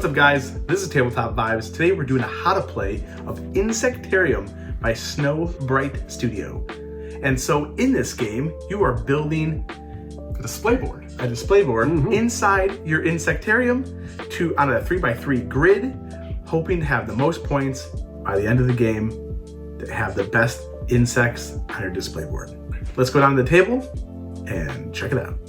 What's up guys, this is Tabletop Vibes. Today we're doing a how to play of Insectarium by Snow Bright Studio. And so in this game, you are building a display board inside your Insectarium on a 3x3 grid, hoping to have the most points by the end of the game to have the best insects on your display board. Let's go down to the table and check it out.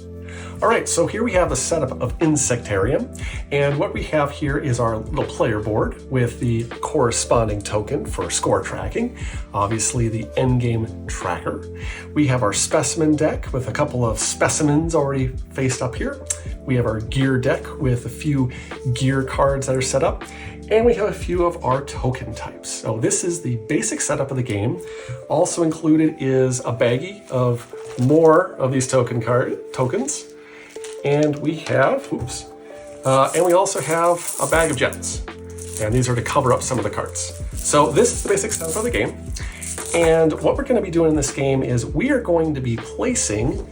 All right, so here we have the setup of Insectarium, and what we have here is our little player board with the corresponding token for score tracking, obviously the endgame tracker. We have our specimen deck with a couple of specimens already faced up here. We have our gear deck with a few gear cards that are set up, and we have a few of our token types. So this is the basic setup of the game. Also included is a baggie of more of these tokens. And we have, and we also have a bag of gems. And these are to cover up some of the cards. So this is the basic setup of the game. And what we're going to be doing in this game is we are going to be placing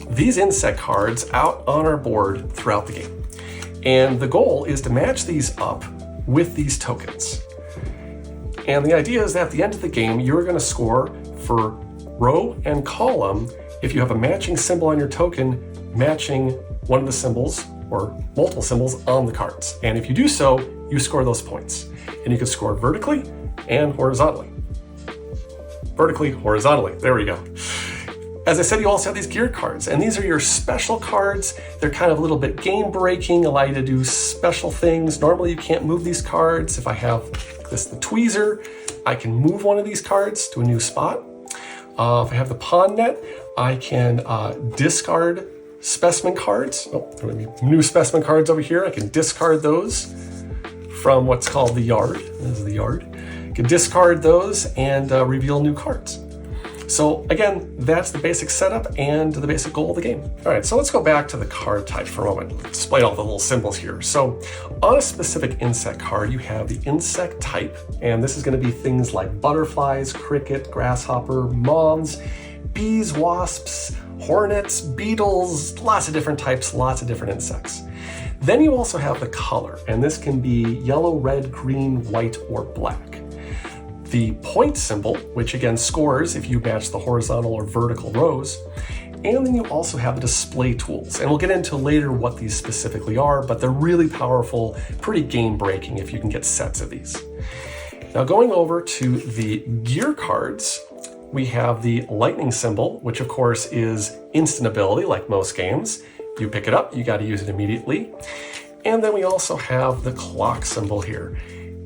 these insect cards out on our board throughout the game. And the goal is to match these up with these tokens. And the idea is that at the end of the game, you're going to score for row and column if you have a matching symbol on your token matching one of the symbols or multiple symbols on the cards. And if you do so, you score those points. And you can score vertically and horizontally. Vertically, horizontally, there we go. As I said, you also have these gear cards, and these are your special cards. They're kind of a little bit game breaking, allow you to do special things. Normally you can't move these cards. If I have the tweezer, I can move one of these cards to a new spot. If I have the pawn net, I can discard specimen cards. Oh, there will be new specimen cards over here. I can discard those from what's called the yard. This is the yard. I can discard those and reveal new cards. So again, that's the basic setup and the basic goal of the game. All right, so let's go back to the card type for a moment. Display all the little symbols here. So on a specific insect card, you have the insect type, and this is going to be things like butterflies, cricket, grasshopper, moths, bees, wasps, hornets, beetles, lots of different types, lots of different insects. Then you also have the color, and this can be yellow, red, green, white, or black. The point symbol, which again scores if you match the horizontal or vertical rows. And then you also have the display tools. And we'll get into later what these specifically are, but they're really powerful, pretty game breaking if you can get sets of these. Now going over to the gear cards, we have the lightning symbol, which of course is instant ability like most games. You pick it up, you got to use it immediately. And then we also have the clock symbol here.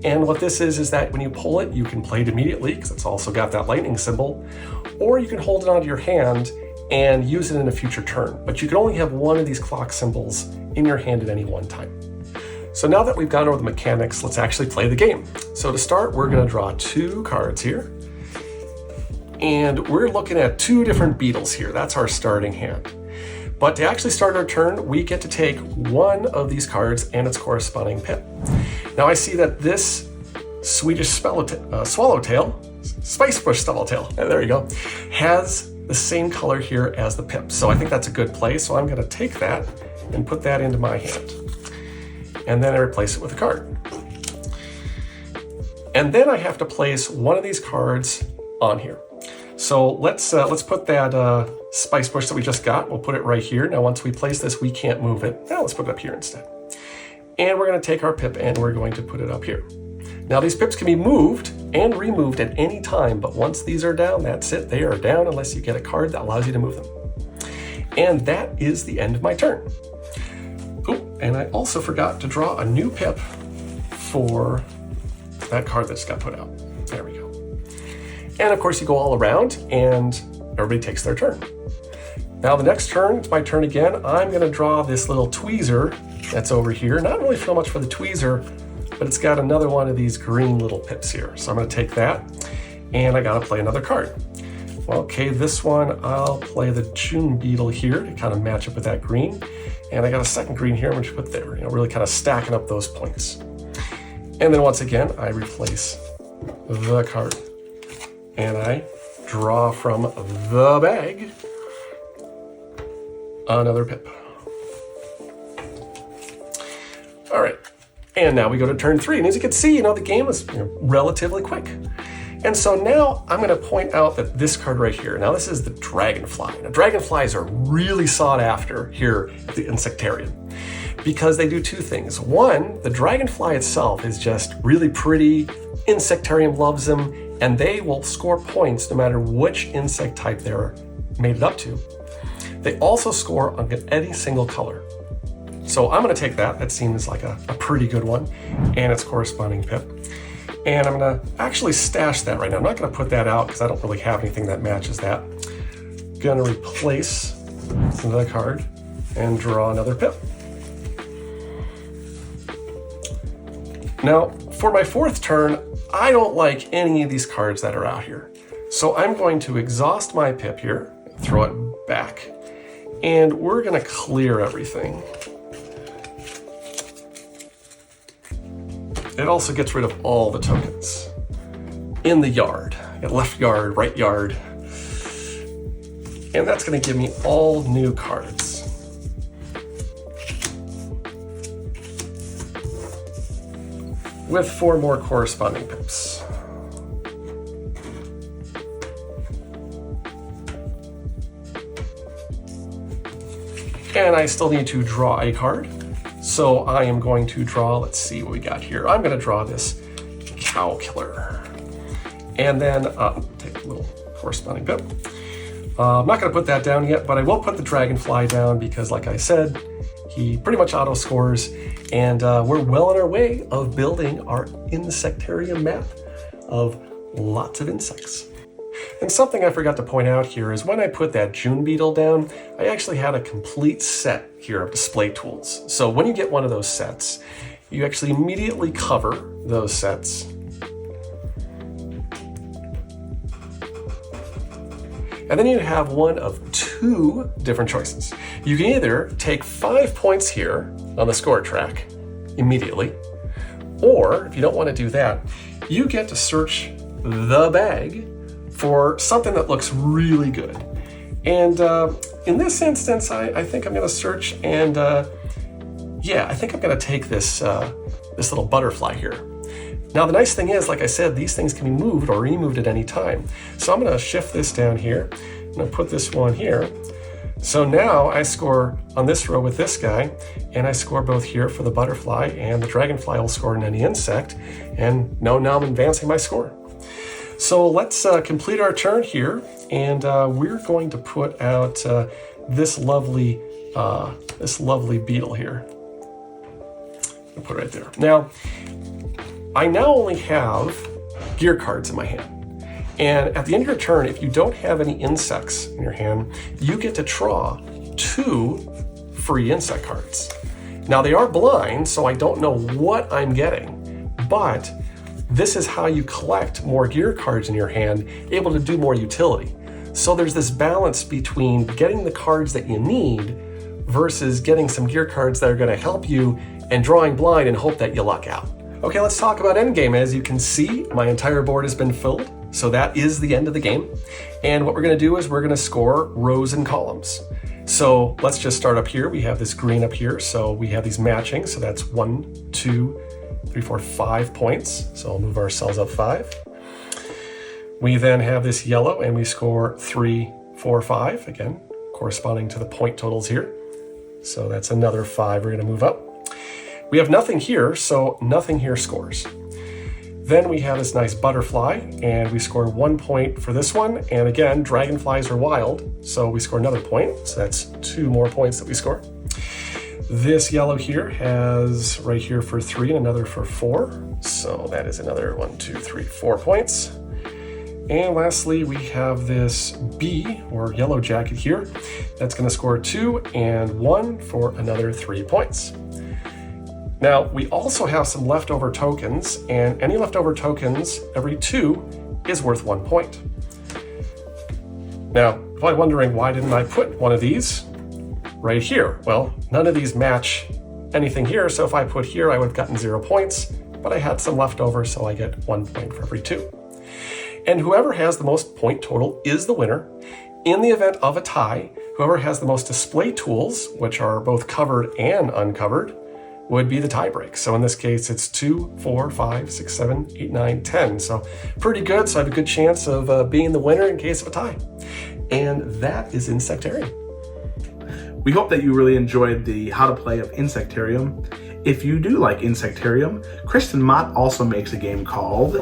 And what this is that when you pull it, you can play it immediately because it's also got that lightning symbol, or you can hold it onto your hand and use it in a future turn. But you can only have one of these clock symbols in your hand at any one time. So now that we've gone over the mechanics, let's actually play the game. So to start, we're going to draw two cards here. And we're looking at two different beetles here. That's our starting hand. But to actually start our turn, we get to take one of these cards and its corresponding pip. Now I see that this Swedish swallowtail, spice bush swallowtail, there you go, has the same color here as the pip. So I think that's a good play. So I'm going to take that and put that into my hand. And then I replace it with a card. And then I have to place one of these cards on here. So let's put that spice bush that we just got. We'll put it right here. Now once we place this, we can't move it. Now let's put it up here instead. And we're going to take our pip and we're going to put it up here. Now these pips can be moved and removed at any time, but once these are down, that's it. They are down unless you get a card that allows you to move them. And that is the end of my turn. Oh, and I also forgot to draw a new pip for that card that just got put out. There we go. And of course you go all around and everybody takes their turn. Now the next turn, it's my turn again. I'm going to draw this little tweezer that's over here. Not really feel much for the tweezer, but it's got another one of these green little pips here. So I'm going to take that and I got to play another card. Well, okay, this one, I'll play the June beetle here to kind of match up with that green. And I got a second green here, which I put there, really kind of stacking up those points. And then once again, I replace the card. And I draw from the bag another pip. All right, And now we go to turn 3. And as you can see, the game is relatively quick. And so now I'm going to point out that this card right here, now this is the Dragonfly. Now dragonflies are really sought after here at the Insectarium because they do two things. One, the dragonfly itself is just really pretty. Insectarium loves them, and they will score points no matter which insect type they're made up to. They also score on any single color. So I'm going to take that. That seems like a pretty good one, and its corresponding pip. And I'm going to actually stash that right now. I'm not going to put that out because I don't really have anything that matches that. Going to replace the card and draw another pip. Now, for my 4th turn, I don't like any of these cards that are out here. So I'm going to exhaust my pip here, throw it back, and we're going to clear everything. It also gets rid of all the tokens in the yard. Left yard, right yard. And that's going to give me all new cards. With 4 more corresponding pips. And I still need to draw a card. So I am going to draw, let's see what we got here. I'm going to draw this Cow Killer. And then take a little corresponding pip. I'm not going to put that down yet, but I will put the Dragonfly down because, like I said, he pretty much auto scores. And we're well on our way of building our Insectarium map of lots of insects. And something I forgot to point out here is when I put that June beetle down, I actually had a complete set here of display tools. So when you get one of those sets, you actually immediately cover those sets. And then you have one of 2 different choices. You can either take 5 points here on the score track immediately, or if you don't want to do that, you get to search the bag for something that looks really good. And in this instance, I think I'm going to search and I think I'm going to take this little butterfly here. Now the nice thing is, like I said, these things can be moved or removed at any time. So I'm going to shift this down here. I'm going to put this one here. So now I score on this row with this guy, and I score both here for the butterfly, and the dragonfly will score in any insect. And now I'm advancing my score. So let's complete our turn here, and we're going to put out this lovely beetle here. I'll put it right there. Now, I now only have gear cards in my hand. And at the end of your turn, if you don't have any insects in your hand, you get to draw 2 free insect cards. Now they are blind, so I don't know what I'm getting, but this is how you collect more gear cards in your hand, able to do more utility. So there's this balance between getting the cards that you need versus getting some gear cards that are going to help you and drawing blind and hope that you luck out. Okay, let's talk about endgame. As you can see, my entire board has been filled. So that is the end of the game. And what we're going to do is we're going to score rows and columns. So let's just start up here. We have this green up here. So we have these matching. So that's 1, 2, 3, 4, 5 points. So I'll move our cells up 5. We then have this yellow and we score 3, 4, 5. Again, corresponding to the point totals here. So that's another 5 we're going to move up. We have nothing here, so nothing here scores. Then we have this nice butterfly, and we score 1 point for this one. And again, dragonflies are wild, so we score another point. So that's 2 more points that we score. This yellow here has right here for 3 and another for 4. So that is another 1, 2, 3, 4 points. And lastly, we have this bee or yellow jacket here. That's going to score 2 and 1 for another 3 points. Now, we also have some leftover tokens, and any leftover tokens, every 2 is worth 1 point. Now, you're probably wondering, why didn't I put one of these right here? Well, none of these match anything here, so if I put here, I would have gotten 0 points, but I had some leftover, so I get 1 point for every 2. And whoever has the most point total is the winner. In the event of a tie, whoever has the most display tools, which are both covered and uncovered, would be the tie break. So in this case, it's 2, 4, 5, 6, 7, 8, 9, 10. So pretty good. So I have a good chance of being the winner in case of a tie. And that is Insectarium. We hope that you really enjoyed the how to play of Insectarium. If you do like Insectarium, Kristen Mott also makes a game called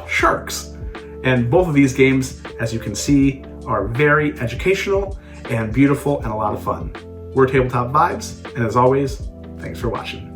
Sharks. And both of these games, as you can see, are very educational and beautiful and a lot of fun. We're Tabletop Vibes, and as always, thanks for watching.